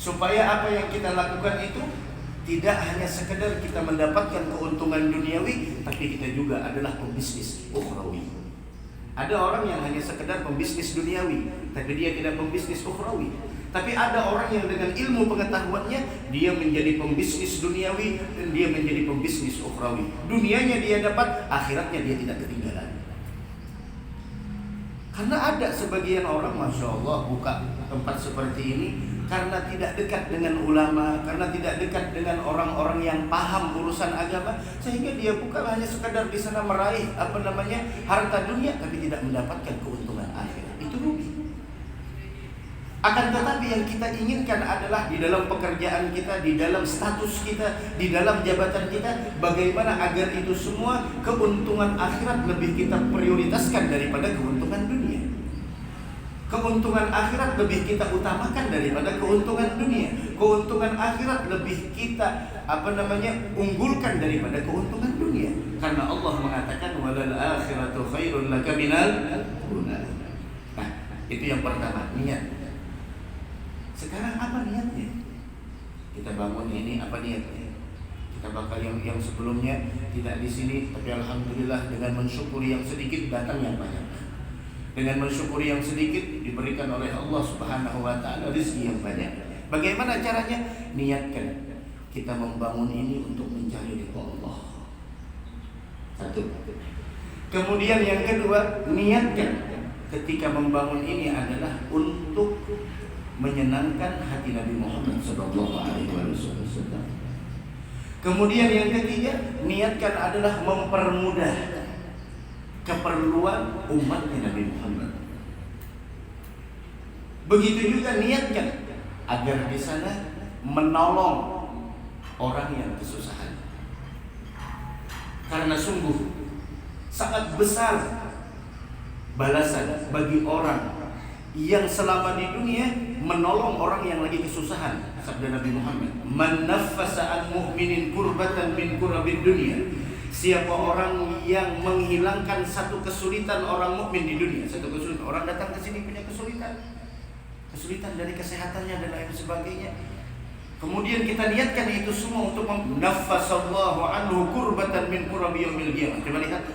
supaya apa yang kita lakukan itu tidak hanya sekedar kita mendapatkan keuntungan duniawi, tapi kita juga adalah pembisnis ukhrawi. Ada orang yang hanya sekedar pembisnis duniawi, tapi dia tidak pembisnis ukhrawi. Tapi ada orang yang dengan ilmu pengetahuannya dia menjadi pembisnis duniawi dan dia menjadi pembisnis ukhrawi. Dunianya dia dapat, akhiratnya dia tidak ketinggalan. Karena ada sebagian orang, Masya Allah, buka tempat seperti ini karena tidak dekat dengan ulama, karena tidak dekat dengan orang-orang yang paham urusan agama, sehingga dia bukan hanya sekadar di sana meraih harta dunia, tapi tidak mendapatkan keuntungan akhirat. Itu rugi. Akan tetapi yang kita inginkan adalah di dalam pekerjaan kita, di dalam status kita, di dalam jabatan kita, bagaimana agar itu semua keuntungan akhirat lebih kita prioritaskan daripada keuntungan dunia. Keuntungan akhirat lebih kita utamakan daripada keuntungan dunia. Keuntungan akhirat lebih kita unggulkan daripada keuntungan dunia. Karena Allah mengatakan walal akhiratu khairun laka minal ula. Nah, itu yang pertama, niat. Sekarang apa niatnya? Kita bangun ini apa niatnya? Kita bakal yang sebelumnya tidak di sini, tapi alhamdulillah dengan mensyukuri yang sedikit datang yang banyak. Dengan mensyukuri yang sedikit diberikan oleh Allah Subhanahu wa taala rezeki yang banyak. Bagaimana caranya? Niatkan kita membangun ini untuk mencari ridha Allah. Satu. Kemudian yang kedua, niatkan ketika membangun ini adalah untuk menyenangkan hati Nabi Muhammad SAW. Kemudian yang ketiga, niatkan adalah mempermudah keperluan umatnya Nabi Muhammad. Begitu juga niatkan agar di sana menolong orang yang kesusahan. Karena sungguh sangat besar balasan bagi orang yang selama di dunia menolong orang yang lagi kesusahan. Sabda Nabi Muhammad, "Man naffasa an mu'minin kurbatan min kurabid dunya." Siapa orang yang menghilangkan satu kesulitan orang mukmin di dunia, satu kesulitan, orang datang ke sini punya kesulitan dari kesehatannya dan lain sebagainya. Kemudian kita niatkan itu semua untuk naffasallahu anhu kurbatan min kurabi yaumil qiyamah. Coba lihat,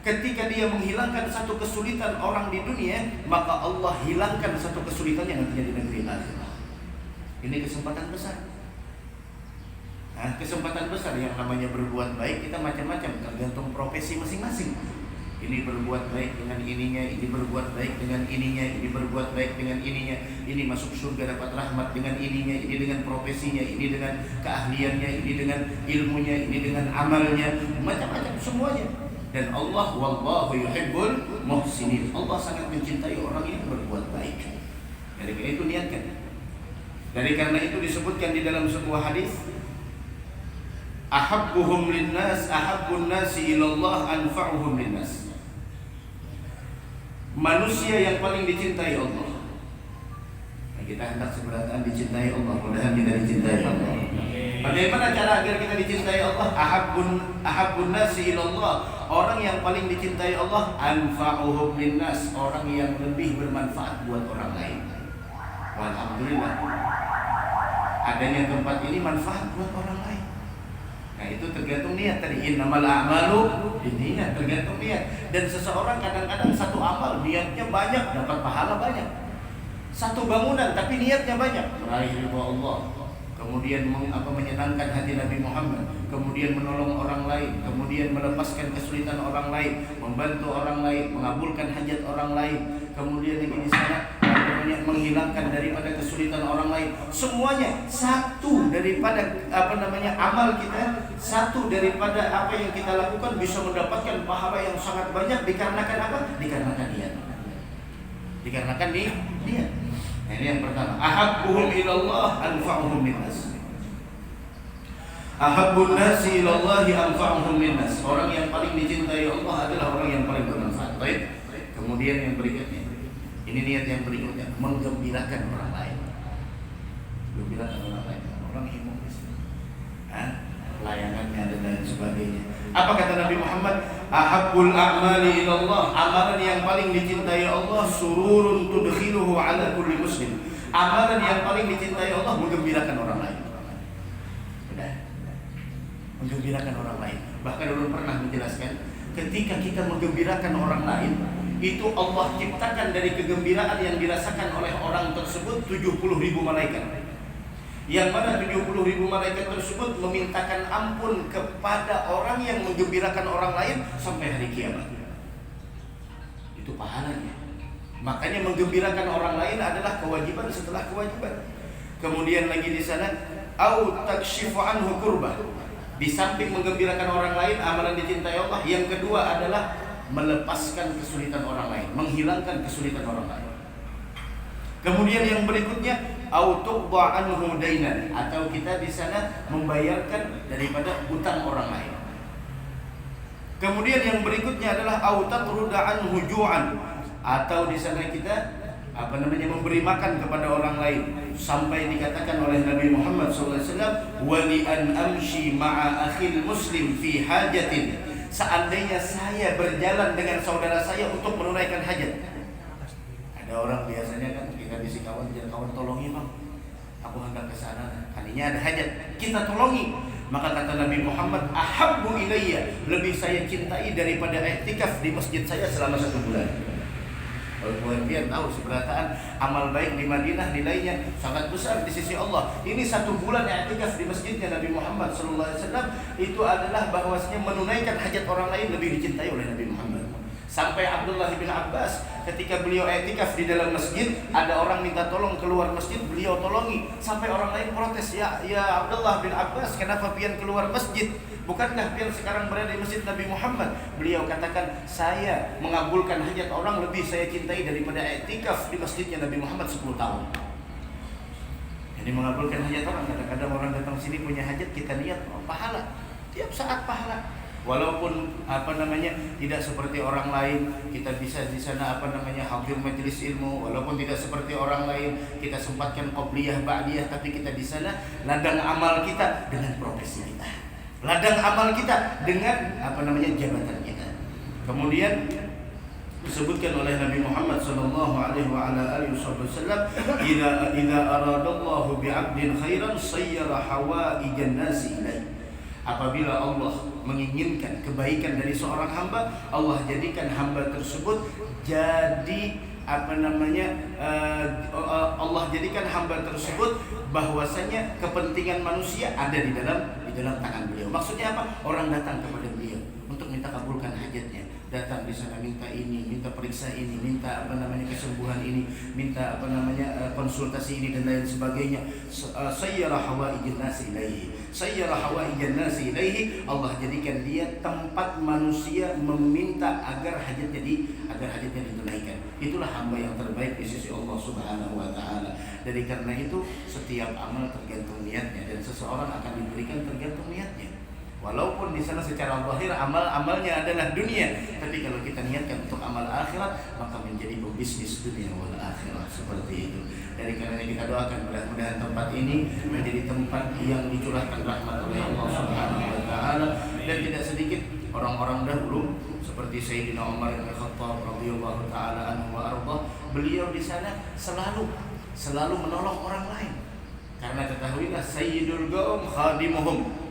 ketika dia menghilangkan satu kesulitan orang di dunia, maka Allah hilangkan satu kesulitan yang nantinya di negeri akhirat. Ini kesempatan besar. Nah, kesempatan besar yang namanya berbuat baik kita macam-macam, tergantung profesi masing-masing. Ini berbuat baik dengan ininya, ini berbuat baik dengan ininya, ini berbuat baik dengan ininya, ini masuk surga dapat rahmat dengan ininya, ini dengan profesinya, ini dengan keahliannya, ini dengan ilmunya, ini dengan amalnya, macam-macam semuanya. Dan Allah wallahu yuhibbul muhsinin. Allah sangat mencintai orang yang berbuat baik. Dari karena itu niatkan. Dari karena itu disebutkan di dalam sebuah hadis, ahabbuhum linnas ahabbun nasi ilallah anfa'uhum linnas. Manusia yang paling dicintai Allah. Nah, kita hendak sebenarnya dicintai Allah. Mudah-mudahan kita dicintai Allah. Bagaimana cara agar kita dicintai Allah? Ahabbun nasi ilallah. Orang yang paling dicintai Allah anfa'uhum linnas, orang yang lebih bermanfaat buat orang lain. Alhamdulillah, adanya tempat ini manfaat buat orang lain. Nah, itu tergantung niat tadi. Innamal a'malu binniyat, tergantung niat. Dan seseorang kadang-kadang satu amal niatnya banyak, dapat pahala banyak. Satu bangunan tapi niatnya banyak, meraih ridha Allah. Kemudian menyenangkan hati Nabi Muhammad, kemudian menolong orang lain, kemudian melepaskan kesulitan orang lain, membantu orang lain, mengabulkan hajat orang lain, kemudian yang ini sana menghilangkan daripada kesulitan orang lain. Semuanya satu daripada amal kita, satu daripada apa yang kita lakukan bisa mendapatkan pahala yang sangat banyak dikarenakan apa? Dikarenakan niat. Dikarenakan niat. Nah, ini yang pertama. Ahabbuhum ilallah anfa'uhum linnas. Ahabbun nasi ilallahi anfa'uhum linnas. Orang yang paling dicintai Allah adalah orang yang paling bermanfaat. Baik. Kemudian yang berikutnya, ini niat yang berikutnya, menggembirakan orang lain. Menggembirakan orang lain. Orang humoris, layangannya dan lain sebagainya. Apa kata Nabi Muhammad? Ahabbul a'mali ilallah. Amalan yang paling dicintai Allah sururun tudkhiluhu ala kulli muslim. Amalan yang paling dicintai Allah menggembirakan orang lain. Benar. Menggembirakan orang lain. Bahkan dulu pernah menjelaskan, ketika kita menggembirakan orang lain, itu Allah ciptakan dari kegembiraan yang dirasakan oleh orang tersebut 70.000 malaikat. Yang mana 70.000 malaikat tersebut memintakan ampun kepada orang yang menggembirakan orang lain sampai hari kiamat. Itu pahalanya. Makanya menggembirakan orang lain adalah kewajiban setelah kewajiban. Kemudian lagi di sana, au takshifu anhu kurbah. Di samping menggembirakan orang lain, amalan dicintai Allah. Yang kedua adalah melepaskan kesulitan orang lain, menghilangkan kesulitan orang lain. Kemudian yang berikutnya, au tuqda anhu dainan, atau kita di sana membayarkan daripada hutang orang lain. Kemudian yang berikutnya adalah au taqruda anhu ju'an, atau di sana kita memberi makan kepada orang lain, sampai dikatakan oleh Nabi Muhammad SAW, wali an amshi ma'a akhil muslim fi hajatin, seandainya saya berjalan dengan saudara saya untuk menunaikan hajat. Ada orang biasanya kan kita bisi kawan, jangan kawan tolongi bang, aku hendak ke sana, kalinya ada hajat, kita tolongi. Maka kata Nabi Muhammad, ahabbu ilayya, lebih saya cintai daripada i'tikaf di masjid saya selama 1 bulan. Kalau kalian tahu seberataan amal baik di Madinah nilainya sangat besar di sisi Allah. Ini 1 bulan i'tikaf di masjidnya Nabi Muhammad SAW, itu adalah bahwasanya menunaikan hajat orang lain lebih dicintai oleh Nabi Muhammad. Sampai Abdullah bin Abbas ketika beliau i'tikaf di dalam masjid, ada orang minta tolong keluar masjid, beliau tolongi. Sampai orang lain protes, ya Abdullah bin Abbas, kenapa pian keluar masjid? Bukankah pian sekarang berada di masjid Nabi Muhammad? Beliau katakan, saya mengabulkan hajat orang lebih saya cintai daripada i'tikaf di masjidnya Nabi Muhammad 10 tahun. Jadi mengabulkan hajat orang, kadang-kadang orang datang sini punya hajat, kita niat pahala, tiap saat pahala. Walaupun tidak seperti orang lain, kita bisa di sana hadir majelis ilmu. Walaupun tidak seperti orang lain, kita sempatkan qobliyah ba'diyah, tapi kita di sana ladang amal kita dengan profesi kita, ladang amal kita dengan jabatan kita. Kemudian disebutkan oleh Nabi Muhammad sallallahu alaihi wasallam, idza aradallahu bi'abdin khairan sayyara hawaijan nasi ilaihi. Apabila Allah menginginkan kebaikan dari seorang hamba, Allah jadikan hamba tersebut jadi Allah jadikan hamba tersebut bahwasanya kepentingan manusia ada di dalam tangan beliau. Maksudnya apa? Orang datang kepada beliau untuk minta kabulkan hajatnya, datang di sana minta ini, minta periksa ini, minta kesembuhan ini, minta konsultasi ini dan lain sebagainya. Sayyara hawaijan nasi ilaihi, sayyara hawaijan nasi ilaihi. Allah jadikan dia tempat manusia meminta agar hajatnya ditunaikan. Itulah hamba yang terbaik di sisi Allah Subhanahu wa taala. Dari karena itu setiap amal tergantung niatnya, dan seseorang akan diberikan tergantung niatnya. Walaupun di sana secara zahir amal-amalnya adalah dunia, tapi kalau kita niatkan untuk amal akhirat, maka menjadi pembisnis dunia wal akhirat, seperti itu. Dari karenanya kita doakan mudah-mudahan tempat ini menjadi tempat yang dicurahkan rahmat oleh Allah Subhanahu wa taala, dan tidak sedikit orang-orang dahulu seperti Sayyidina Umar bin Khattab radhiyallahu taala anhu wa ardhah. Beliau di sana selalu menolong orang lain. Karena ketahuilah sayyidul qaum khadimuhum.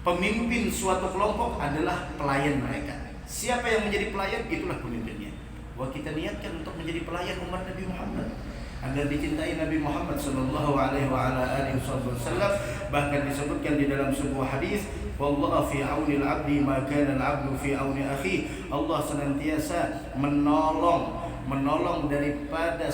Pemimpin suatu kelompok adalah pelayan mereka. Siapa yang menjadi pelayan, itulah pemimpinnya. Wah, kita niatkan untuk menjadi pelayan umat Nabi Muhammad agar dicintai Nabi Muhammad sallallahu alaihi wasallam. Bahkan disebutkan di dalam sebuah hadis, wallahu fi auni al-'abdi ma kana al-'abdu fi auni akhi. Allah senantiasa menolong daripada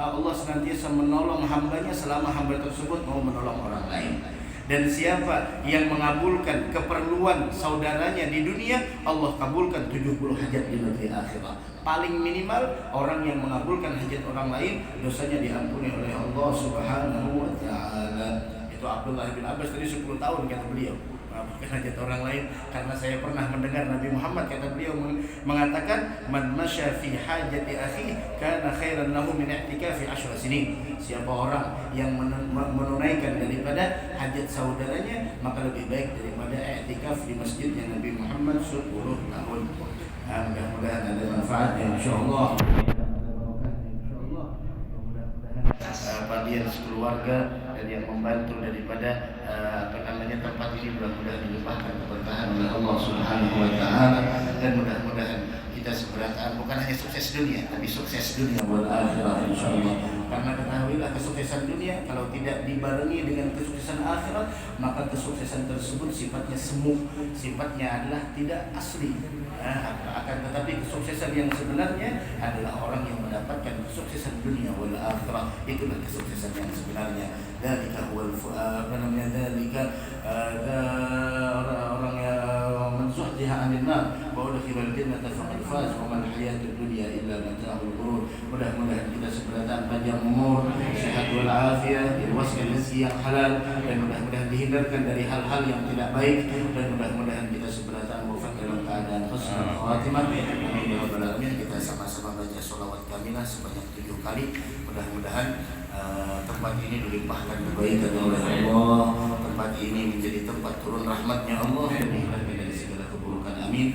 Allah senantiasa menolong hambanya selama hamba tersebut mau menolong orang lain. Dan siapa yang mengabulkan keperluan saudaranya di dunia, Allah kabulkan 70 hajat di negeri akhirat. Paling minimal orang yang mengabulkan hajat orang lain, dosanya diampuni oleh Allah Subhanahu wa taala. Itu Abdullah bin Abbas tadi 10 tahun kata beliau mengabulkan hajat orang lain. Karena saya pernah mendengar Nabi Muhammad, kata beliau mengatakan, man masya fi hajati akhi kana khairan lahu min i'tikafi 10 sinin. Siapa orang yang menunaikan daripada hajat saudaranya, maka lebih baik daripada i'tikaf di masjidnya Nabi Muhammad 10 tahun. Mudah-mudahan ada manfaatnya insyaallah. Mudah-mudahan kalian sekeluarga dan yang membantu daripada tempat ini, mudah-mudahan dilimpahkan keberkahan oleh Allah Subhanahu wa taala, dan mudah-mudahan kita seberangkatan bukan hanya sukses dunia tapi sukses dunia wal akhirah insyaallah. Karena ketahuilah kesuksesan dunia kalau tidak dibarengi dengan kesuksesan akhirat, maka kesuksesan tersebut sifatnya semu, sifatnya adalah tidak asli. Akan tetapi kesuksesan yang sebenarnya adalah orang yang mendapatkan kesuksesan dunia wal akhirah, itulah kesuksesan yang sebenarnya. Dzalika huwal dzalika orang yang menzuhziha 'anil nar wa udkhilal jannata faqad faz wa mal hayatud dunya illa mata'ul ghurur. Mudah-mudahan kita seberatan panjang umur, sehat wal afiat, diwaskan rezeki yang halal, dan mudah-mudahan dihindarkan dari hal-hal yang tidak baik, dan mudah-mudahan kita seberatan wafat dalam keadaan husnul khatimah. Amin ya rabbal alamin. Kita sama-sama baca sholawat kamilah sebanyak 7 kali. Mudah-mudahan tempat ini dilimpahkan kebaikan oleh Allah. Tempat ini menjadi tempat turun rahmatnya Allah dan dihilangkan dari segala keburukan. Amin.